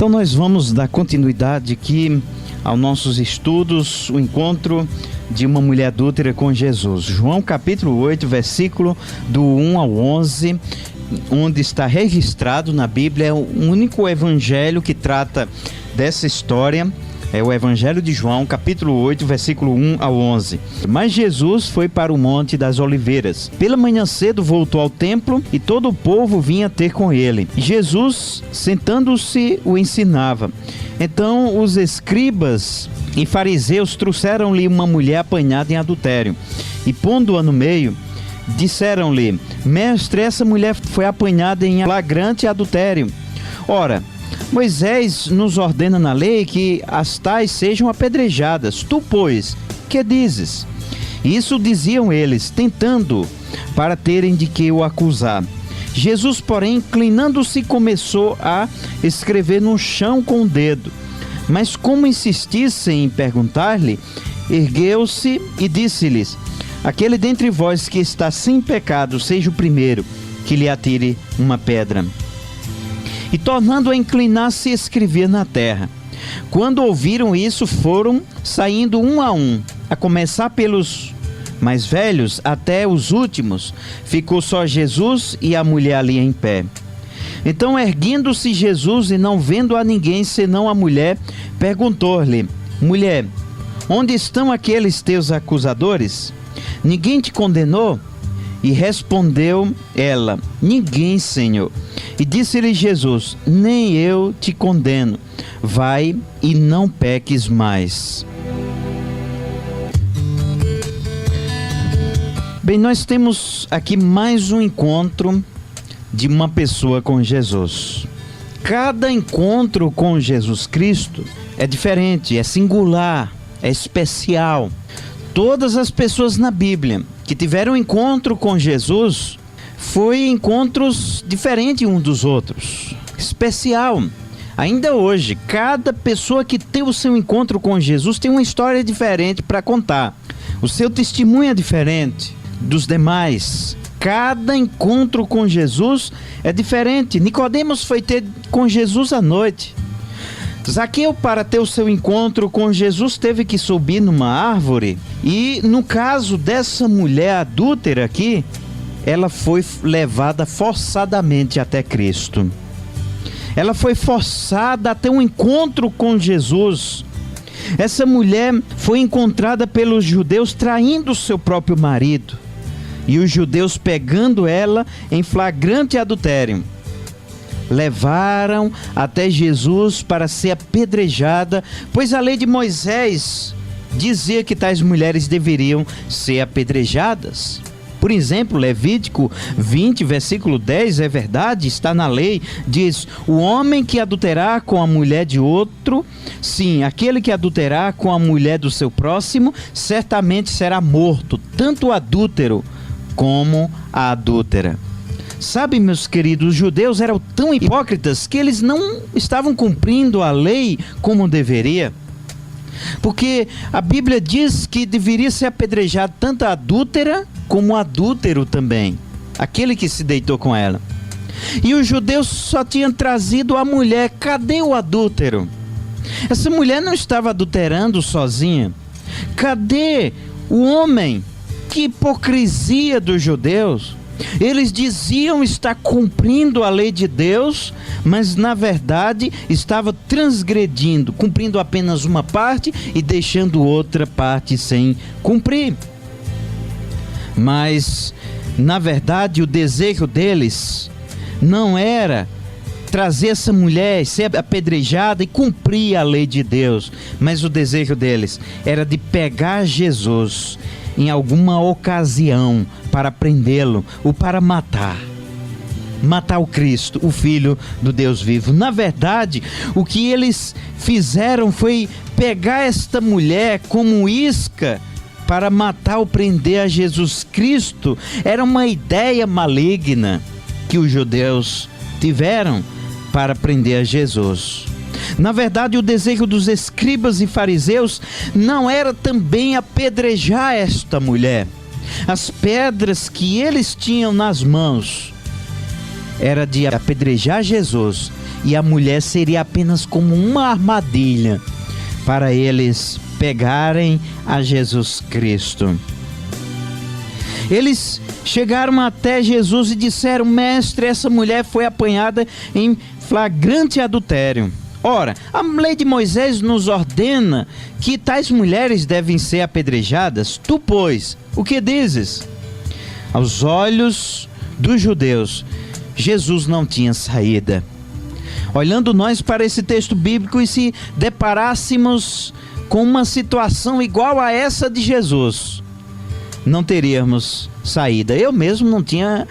Então nós vamos dar continuidade aqui aos nossos estudos, o encontro de uma mulher adúltera com Jesus. João capítulo 8, versículo do 1 ao 11, onde está registrado na Bíblia, é o único evangelho que trata dessa história. É o Evangelho de João, capítulo 8, versículo 1 ao 11. Mas Jesus foi para o Monte das Oliveiras. Pela manhã cedo voltou ao templo e todo o povo vinha ter com ele. Jesus, sentando-se, o ensinava. Então os escribas e fariseus trouxeram-lhe uma mulher apanhada em adultério. E pondo-a no meio, disseram-lhe: Mestre, essa mulher foi apanhada em flagrante adultério. Ora, Moisés nos ordena na lei que as tais sejam apedrejadas. Tu, pois, que dizes? Isso diziam eles, tentando, para terem de que o acusar. Jesus, porém, inclinando-se, começou a escrever no chão com o dedo. Mas como insistissem em perguntar-lhe, ergueu-se e disse-lhes: Aquele dentre vós que está sem pecado, seja o primeiro que lhe atire uma pedra. E tornando a inclinar-se, escrevia na terra. Quando ouviram isso, foram saindo um, a começar pelos mais velhos até os últimos. Ficou só Jesus e a mulher ali em pé. Então, erguendo-se Jesus e não vendo a ninguém senão a mulher, perguntou-lhe: Mulher, onde estão aqueles teus acusadores? Ninguém te condenou? E respondeu ela: Ninguém, Senhor. E disse-lhe Jesus: Nem eu te condeno. Vai e não peques mais. Bem, nós temos aqui mais um encontro de uma pessoa com Jesus. Cada encontro com Jesus Cristo é diferente, é singular, é especial. Todas as pessoas na Bíblia que tiveram encontro com Jesus foi encontros diferentes uns dos outros, especial. Ainda hoje, cada pessoa que tem o seu encontro com Jesus tem uma história diferente para contar. O seu testemunho é diferente dos demais. Cada encontro com Jesus é diferente. Nicodemos foi ter com Jesus à noite. Zaqueu, para ter o seu encontro com Jesus, teve que subir numa árvore. E no caso dessa mulher adúltera aqui, ela foi levada forçadamente até Cristo. Ela foi forçada a ter um encontro com Jesus. Essa mulher foi encontrada pelos judeus traindo seu próprio marido. E os judeus, pegando ela em flagrante adultério, levaram até Jesus para ser apedrejada, pois a lei de Moisés dizia que tais mulheres deveriam ser apedrejadas. Por exemplo, Levítico 20, versículo 10, é verdade, está na lei, diz: o homem que adulterar com a mulher de outro, sim, aquele que adulterar com a mulher do seu próximo, certamente será morto, tanto o adúltero como a adúltera. Sabe, meus queridos, os judeus eram tão hipócritas que eles não estavam cumprindo a lei como deveria. Porque a Bíblia diz que deveria ser apedrejado tanto a adúltera como o adúltero também, aquele que se deitou com ela. E os judeus só tinham trazido a mulher. Cadê o adúltero? Essa mulher não estava adulterando sozinha. Cadê o homem? Que hipocrisia dos judeus! Eles diziam estar cumprindo a lei de Deus, mas na verdade estava transgredindo, cumprindo apenas uma parte e deixando outra parte sem cumprir. Mas na verdade o desejo deles não era trazer essa mulher, ser apedrejada e cumprir a lei de Deus, mas o desejo deles era de pegar Jesus em alguma ocasião para prendê-lo ou para matar o Cristo, o Filho do Deus vivo. Na verdade, o que eles fizeram foi pegar esta mulher como isca para matar ou prender a Jesus Cristo. Era uma ideia maligna que os judeus tiveram para prender a Jesus. Na verdade, o desejo dos escribas e fariseus não era também apedrejar esta mulher. As pedras que eles tinham nas mãos era de apedrejar Jesus e a mulher seria apenas como uma armadilha para eles pegarem a Jesus Cristo. Eles chegaram até Jesus e disseram: mestre, essa mulher foi apanhada em flagrante adultério. Ora, a lei de Moisés nos ordena que tais mulheres devem ser apedrejadas. Tu, pois, o que dizes? Aos olhos dos judeus, Jesus não tinha saída. Olhando nós para esse texto bíblico e se deparássemos com uma situação igual a essa de Jesus, não teríamos saída. Eu mesmo não tinha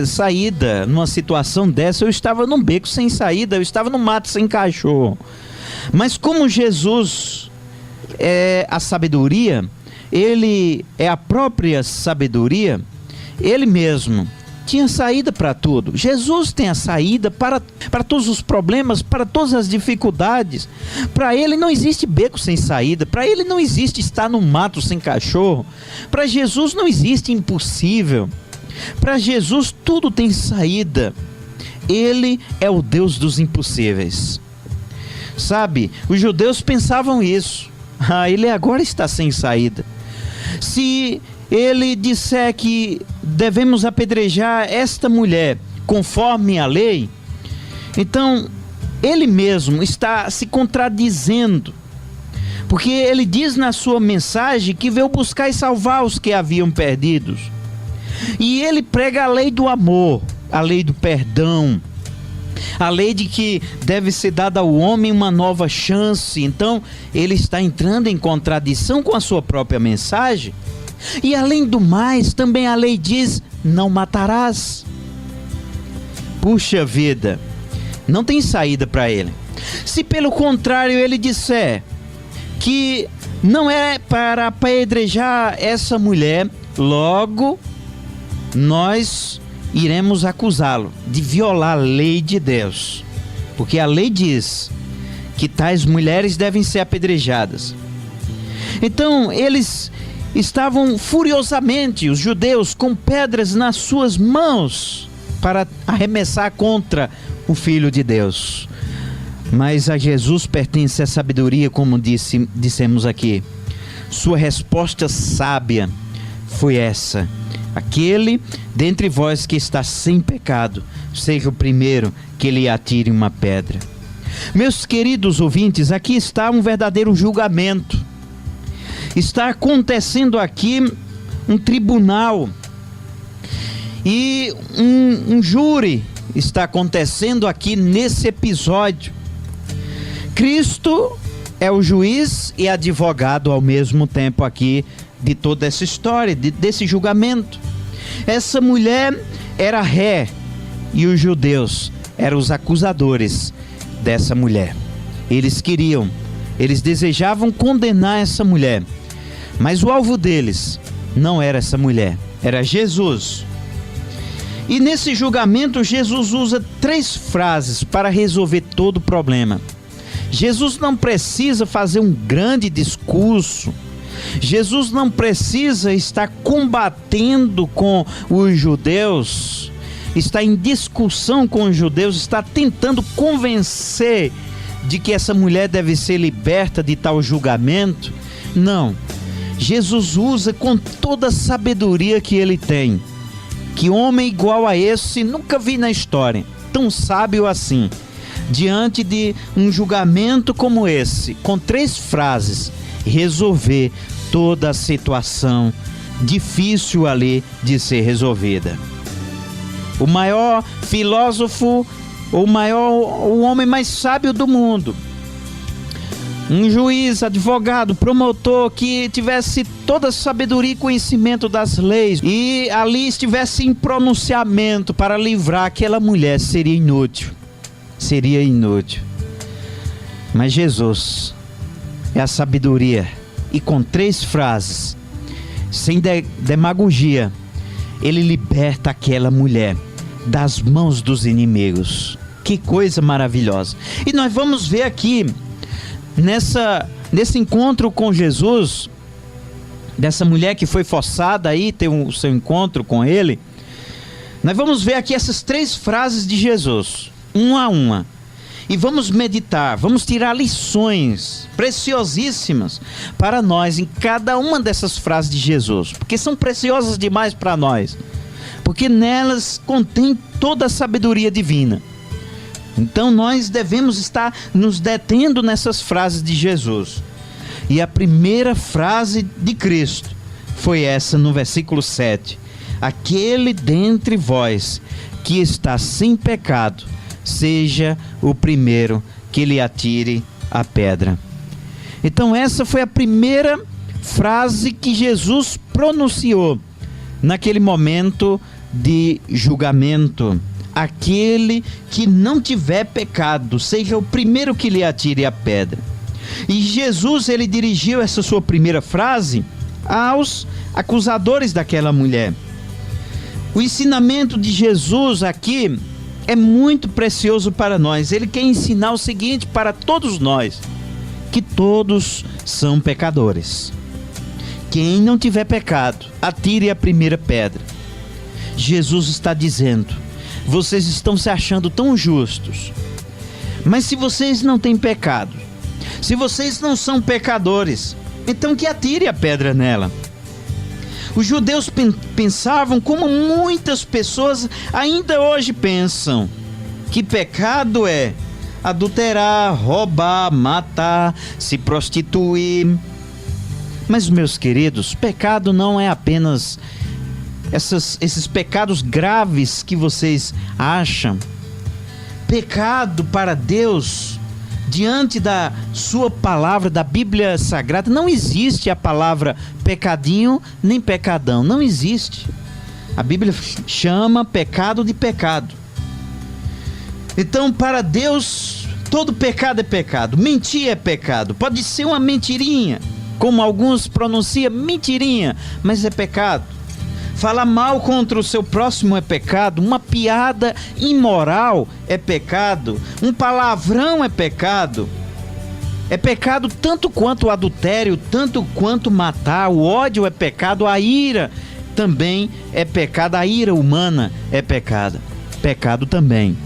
saída numa situação dessa. Eu estava num beco sem saída, eu estava no mato sem cachorro. Mas como Jesus é a sabedoria, ele é a própria sabedoria, ele mesmo tinha saída para tudo. Jesus tem a saída para todos os problemas, para todas as dificuldades. Para ele não existe beco sem saída. Para ele não existe estar no mato sem cachorro. Para Jesus não existe impossível. Para Jesus tudo tem saída. Ele é o Deus dos impossíveis. Sabe, os judeus pensavam isso. Ele agora está sem saída. Se ele disser que devemos apedrejar esta mulher conforme a lei, então ele mesmo está se contradizendo, porque ele diz na sua mensagem que veio buscar e salvar os que haviam perdidos, e ele prega a lei do amor, a lei do perdão, a lei de que deve ser dada ao homem uma nova chance. Então ele está entrando em contradição com a sua própria mensagem. E além do mais, também a lei diz: não matarás. Puxa vida, não tem saída para ele. Se pelo contrário ele disser que não é para apedrejar essa mulher, logo nós iremos acusá-lo de violar a lei de Deus, porque a lei diz que tais mulheres devem ser apedrejadas. Então eles estavam furiosamente, os judeus, com pedras nas suas mãos para arremessar contra o Filho de Deus. Mas a Jesus pertence a sabedoria, como dissemos aqui. Sua resposta sábia foi essa: aquele dentre vós que está sem pecado, seja o primeiro que lhe atire uma pedra. Meus queridos ouvintes, aqui está um verdadeiro julgamento. Está acontecendo aqui um tribunal e um júri está acontecendo aqui nesse episódio. Cristo é o juiz e advogado ao mesmo tempo aqui de toda essa história, desse julgamento. Essa mulher era ré e os judeus eram os acusadores dessa mulher. Eles desejavam condenar essa mulher. Mas o alvo deles não era essa mulher, era Jesus. E nesse julgamento, Jesus usa 3 frases para resolver todo o problema. Jesus não precisa fazer um grande discurso. Jesus não precisa estar combatendo com os judeus, está em discussão com os judeus, está tentando convencer de que essa mulher deve ser liberta de tal julgamento. Não. Jesus usa com toda a sabedoria que ele tem. Que homem igual a esse nunca vi na história, tão sábio assim, diante de um julgamento como esse, com 3 frases, resolver toda a situação difícil ali de ser resolvida. O maior filósofo, o homem mais sábio do mundo, um juiz, advogado, promotor que tivesse toda a sabedoria e conhecimento das leis e ali estivesse em pronunciamento para livrar aquela mulher, seria inútil. Mas Jesus é a sabedoria e com 3 frases, sem demagogia, ele liberta aquela mulher das mãos dos inimigos. Que coisa maravilhosa! E nós vamos ver aqui nesse encontro com Jesus, dessa mulher que foi forçada aí ter o seu encontro com ele, nós vamos ver aqui essas 3 frases de Jesus, uma a uma. e vamos meditar, vamos tirar lições preciosíssimas para nós em cada uma dessas frases de Jesus, porque são preciosas demais para nós, porque nelas contém toda a sabedoria divina. Então nós devemos estar nos detendo nessas frases de Jesus. E a primeira frase de Cristo foi essa no versículo 7. Aquele dentre vós que está sem pecado, seja o primeiro que lhe atire a pedra. Então essa foi a primeira frase que Jesus pronunciou naquele momento de julgamento. Aquele que não tiver pecado, seja o primeiro que lhe atire a pedra. E Jesus, ele dirigiu essa sua primeira frase aos acusadores daquela mulher. O ensinamento de Jesus aqui é muito precioso para nós. Ele quer ensinar o seguinte para todos nós: que todos são pecadores. Quem não tiver pecado, atire a primeira pedra. Jesus está dizendo: vocês estão se achando tão justos, mas se vocês não têm pecado, se vocês não são pecadores, então que atire a pedra nela. Os judeus pensavam como muitas pessoas ainda hoje pensam, que pecado é adulterar, roubar, matar, se prostituir. Mas, meus queridos, pecado não é apenas esses pecados graves que vocês acham. Pecado para Deus, diante da sua palavra, da Bíblia Sagrada, não existe a palavra pecadinho nem pecadão, não existe. A Bíblia chama pecado de pecado. Então, para Deus, todo pecado é pecado. Mentir é pecado. Pode ser uma mentirinha, como alguns pronunciam, mentirinha, mas é pecado. Falar mal contra o seu próximo é pecado. Uma piada imoral é pecado. Um palavrão é pecado. É pecado tanto quanto o adultério, tanto quanto matar. O ódio é pecado. A ira também é pecado. A ira humana é pecado. Pecado também.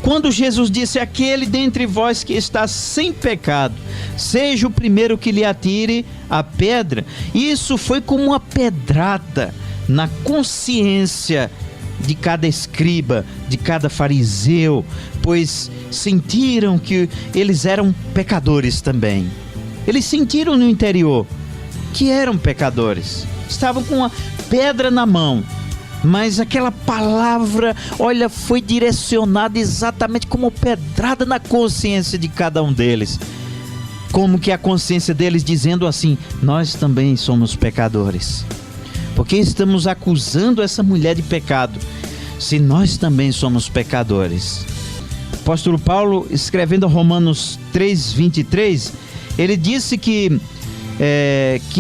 Quando Jesus disse: aquele dentre vós que está sem pecado, seja o primeiro que lhe atire a pedra, isso foi como uma pedrada na consciência de cada escriba, de cada fariseu, pois sentiram que eles eram pecadores também. Eles sentiram no interior que eram pecadores, estavam com uma pedra na mão, mas aquela palavra, olha, foi direcionada exatamente como pedrada na consciência de cada um deles, como que a consciência deles dizendo assim: nós também somos pecadores. Porque estamos acusando essa mulher de pecado, se nós também somos pecadores? O apóstolo Paulo, escrevendo a Romanos 3:23, ele disse que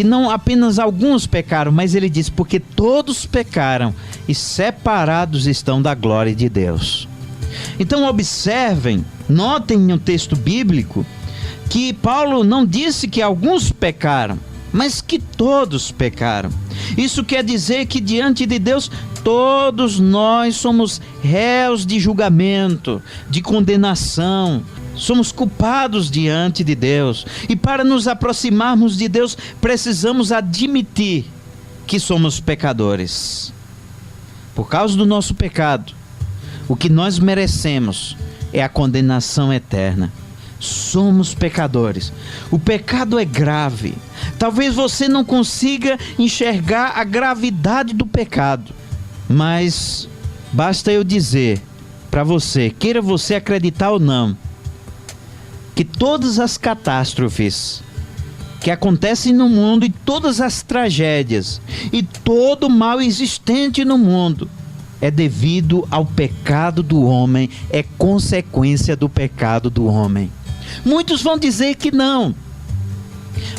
não apenas alguns pecaram, mas ele disse: porque todos pecaram e separados estão da glória de Deus. Então observem, notem no texto bíblico, que Paulo não disse que alguns pecaram, mas que todos pecaram. Isso quer dizer que diante de Deus todos nós somos réus de julgamento, de condenação, somos culpados diante de Deus. E para nos aproximarmos de Deus, precisamos admitir que somos pecadores. Por causa do nosso pecado, o que nós merecemos é a condenação eterna. Somos pecadores. O pecado é grave. Talvez você não consiga enxergar a gravidade do pecado, mas basta eu dizer para você, queira você acreditar ou não, que todas as catástrofes que acontecem no mundo, e todas as tragédias, e todo o mal existente no mundo, é devido ao pecado do homem, é consequência do pecado do homem. Muitos vão dizer que não.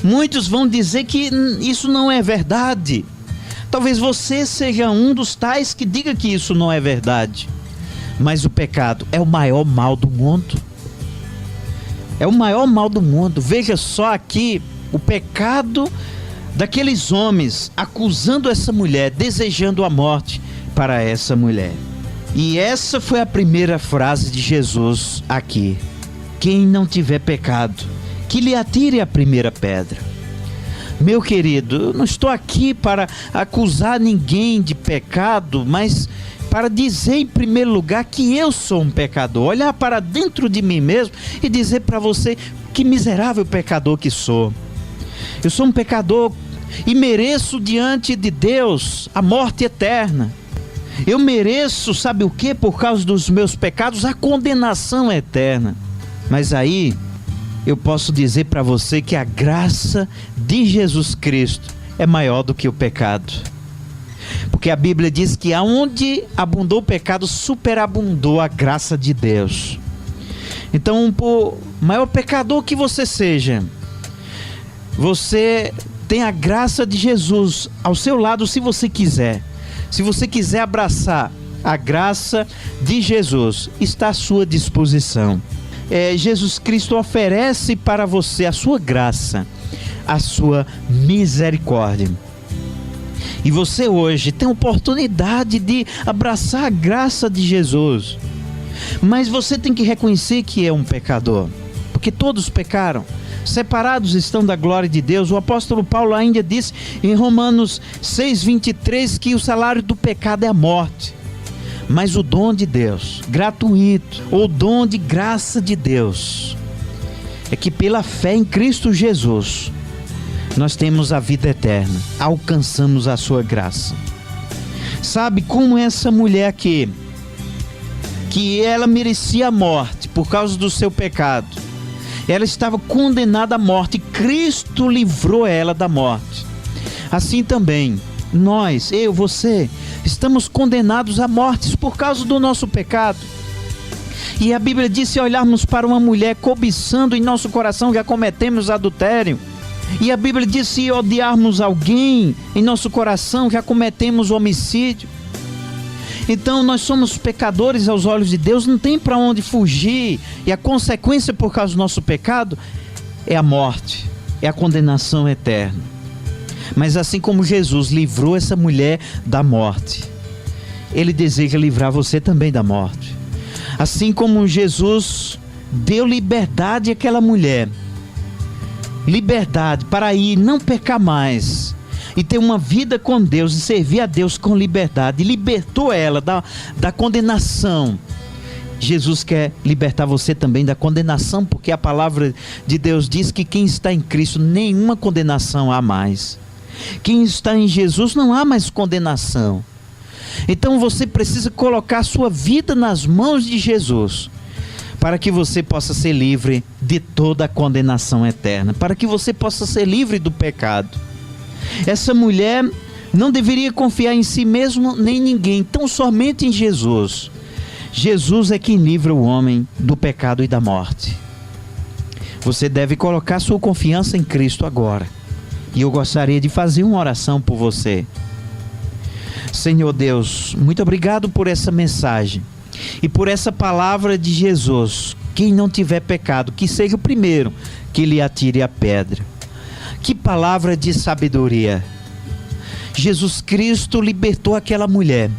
Muitos vão dizer que isso não é verdade. Talvez você seja um dos tais que diga que isso não é verdade. Mas o pecado é o maior mal do mundo. É o maior mal do mundo. Veja só aqui o pecado daqueles homens acusando essa mulher, desejando a morte para essa mulher. E essa foi a primeira frase de Jesus aqui. Quem não tiver pecado, que lhe atire a primeira pedra. Meu querido, eu não estou aqui para acusar ninguém de pecado, mas para dizer em primeiro lugar que eu sou um pecador. Olhar para dentro de mim mesmo e dizer para você que miserável pecador que sou. Eu sou um pecador e mereço diante de Deus a morte eterna. Eu mereço, sabe o que? Por causa dos meus pecados, a condenação eterna. Mas aí eu posso dizer para você que a graça de Jesus Cristo é maior do que o pecado. Porque a Bíblia diz que aonde abundou o pecado, superabundou a graça de Deus. Então, por maior pecador que você seja, você tem a graça de Jesus ao seu lado se você quiser. Se você quiser abraçar a graça de Jesus, está à sua disposição. Jesus Cristo oferece para você a sua graça, a sua misericórdia. E você hoje tem a oportunidade de abraçar a graça de Jesus. Mas você tem que reconhecer que é um pecador, porque todos pecaram, separados estão da glória de Deus. O apóstolo Paulo ainda disse em Romanos 6:23 que o salário do pecado é a morte. Mas o dom de Deus, gratuito, o dom de graça de Deus, é que pela fé em Cristo Jesus, nós temos a vida eterna, alcançamos a sua graça. Sabe como essa mulher aqui, que ela merecia a morte por causa do seu pecado, ela estava condenada à morte, Cristo livrou ela da morte. Assim também, nós, eu, você, estamos condenados à morte por causa do nosso pecado. E a Bíblia diz: se olharmos para uma mulher cobiçando em nosso coração, já cometemos adultério. E a Bíblia diz: se odiarmos alguém em nosso coração, já cometemos homicídio. Então nós somos pecadores aos olhos de Deus, não tem para onde fugir. E a consequência por causa do nosso pecado é a morte, é a condenação eterna. Mas assim como Jesus livrou essa mulher da morte, Ele deseja livrar você também da morte. Assim como Jesus deu liberdade àquela mulher, liberdade para ir não pecar mais e ter uma vida com Deus e servir a Deus com liberdade, libertou ela da condenação. Jesus quer libertar você também da condenação, porque a palavra de Deus diz que quem está em Cristo, nenhuma condenação há mais. Quem está em Jesus, não há mais condenação. Então você precisa colocar a sua vida nas mãos de Jesus, para que você possa ser livre de toda a condenação eterna, para que você possa ser livre do pecado. Essa mulher não deveria confiar em si mesmo nem em ninguém, tão somente em Jesus. Jesus é quem livra o homem do pecado e da morte. Você deve colocar sua confiança em Cristo agora. E eu gostaria de fazer uma oração por você. Senhor Deus, muito obrigado por essa mensagem e por essa palavra de Jesus. Quem não tiver pecado, que seja o primeiro que lhe atire a pedra. Que palavra de sabedoria. Jesus Cristo libertou aquela mulher.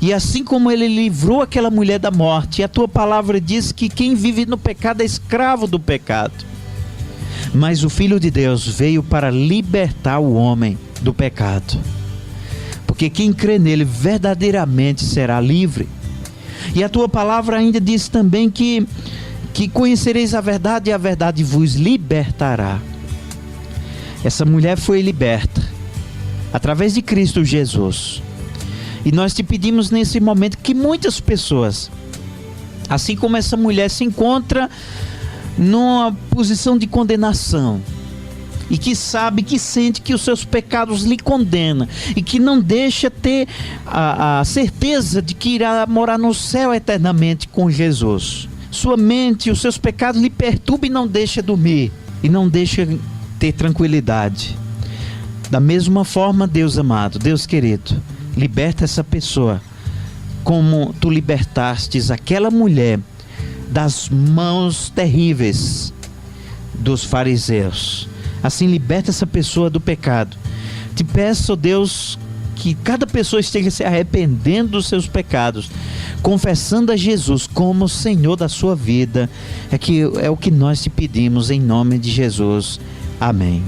E assim como Ele livrou aquela mulher da morte, a tua palavra diz que quem vive no pecado é escravo do pecado. Mas o Filho de Deus veio para libertar o homem do pecado. Porque quem crê nele verdadeiramente será livre. E a tua palavra ainda diz também que conhecereis a verdade e a verdade vos libertará. Essa mulher foi liberta através de Cristo Jesus. E nós te pedimos nesse momento que muitas pessoas, assim como essa mulher, se encontra numa posição de condenação e que sabe, que sente que os seus pecados lhe condenam e que não deixa ter a certeza de que irá morar no céu eternamente com Jesus. Sua mente, os seus pecados lhe perturbam e não deixa dormir e não deixa ter tranquilidade. Da mesma forma, Deus amado, Deus querido, liberta essa pessoa como tu libertastes aquela mulher das mãos terríveis dos fariseus. Assim, liberta essa pessoa do pecado. Te peço, Deus, que cada pessoa esteja se arrependendo dos seus pecados, confessando a Jesus como Senhor da sua vida. É o que nós te pedimos em nome de Jesus. Amém.